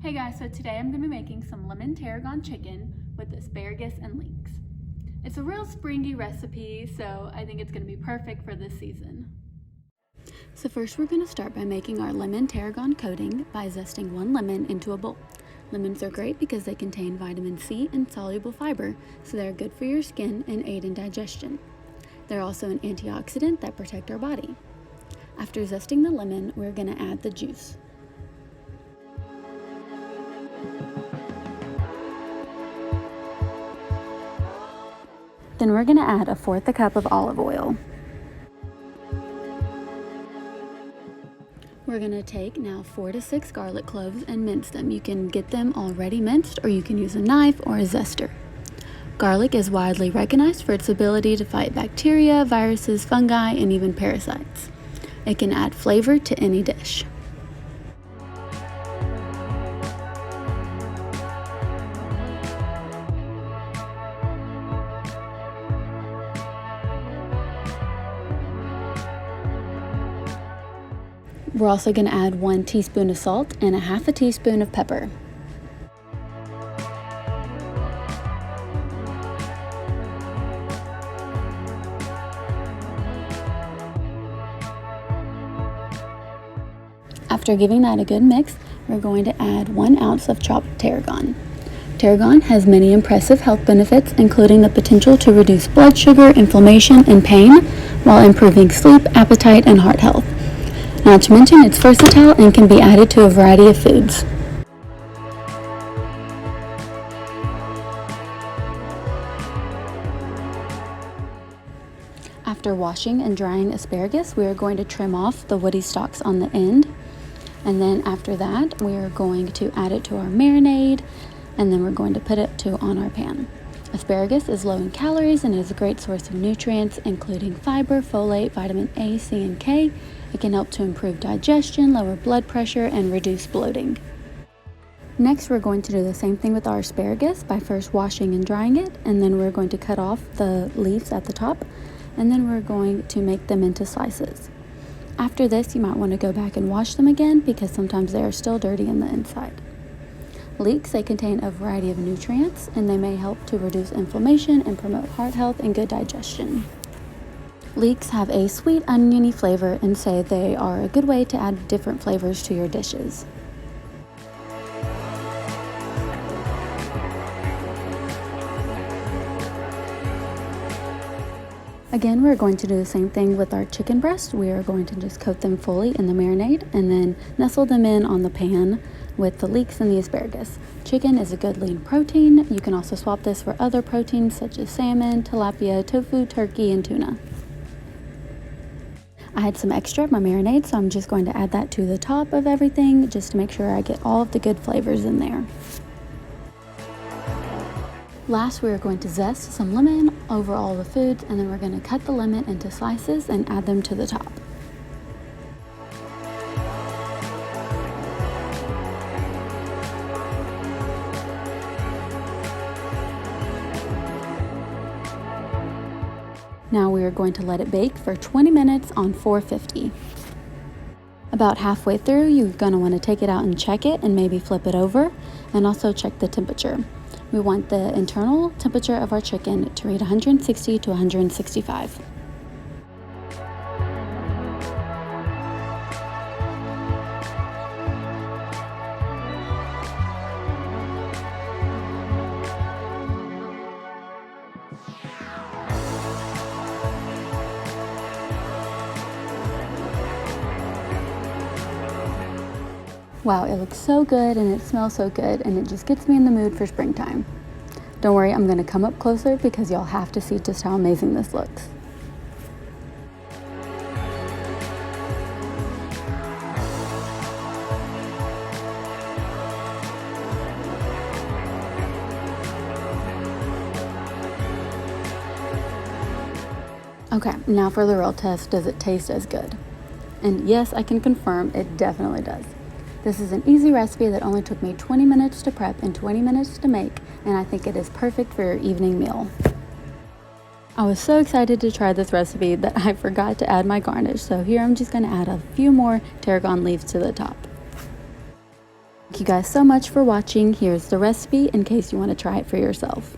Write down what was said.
Hey guys, so today I'm going to be making some lemon tarragon chicken with asparagus and leeks. It's a real springy recipe, so I think it's going to be perfect for this season. So first we're going to start by making our lemon tarragon coating by zesting one lemon into a bowl. Lemons are great because they contain vitamin C and soluble fiber, so they're good for your skin and aid in digestion. They're also an antioxidant that protect our body. After zesting the lemon, we're going to add the juice. Then we're going to add 1/4 cup of olive oil. We're going to take now 4 to 6 garlic cloves and mince them. You can get them already minced, or you can use a knife or a zester. Garlic is widely recognized for its ability to fight bacteria, viruses, fungi, and even parasites. It can add flavor to any dish. We're also going to add 1 teaspoon of salt and 1/2 teaspoon of pepper. After giving that a good mix, we're going to add 1 ounce of chopped tarragon. Tarragon has many impressive health benefits, including the potential to reduce blood sugar, inflammation, and pain, while improving sleep, appetite, and heart health. Not to mention, it's versatile and can be added to a variety of foods. After washing and drying asparagus, we are going to trim off the woody stalks on the end. And then after that, we are going to add it to our marinade, and then we're going to put it on our pan. Asparagus is low in calories and is a great source of nutrients, including fiber, folate, vitamin A, C, and K. It can help to improve digestion, lower blood pressure, and reduce bloating. Next, we're going to do the same thing with our asparagus by first washing and drying it, and then we're going to cut off the leaves at the top, and then we're going to make them into slices. After this, you might want to go back and wash them again because sometimes they are still dirty in the inside. Leeks, they contain a variety of nutrients, and they may help to reduce inflammation and promote heart health and good digestion. Leeks have a sweet, oniony flavor, and so they are a good way to add different flavors to your dishes. Again, we're going to do the same thing with our chicken breast. We are going to just coat them fully in the marinade and then nestle them in on the pan with the leeks and the asparagus. Chicken is a good lean protein. You can also swap this for other proteins such as salmon, tilapia, tofu, turkey, and tuna. I had some extra of my marinade, so I'm just going to add that to the top of everything just to make sure I get all of the good flavors in there. Last, we are going to zest some lemon over all the foods, and then we're going to cut the lemon into slices and add them to the top. Now we are going to let it bake for 20 minutes on 450. About halfway through, you're going to want to take it out and check it and maybe flip it over, and also check the temperature. We want the internal temperature of our chicken to read 160 to 165. Wow, it looks so good and it smells so good, and it just gets me in the mood for springtime. Don't worry, I'm going to come up closer because y'all have to see just how amazing this looks. Okay, now for the real test, does it taste as good? And yes, I can confirm it definitely does. This is an easy recipe that only took me 20 minutes to prep and 20 minutes to make, and I think it is perfect for your evening meal. I was so excited to try this recipe that I forgot to add my garnish, so here I'm just going to add a few more tarragon leaves to the top. Thank you guys so much for watching. Here's the recipe in case you want to try it for yourself.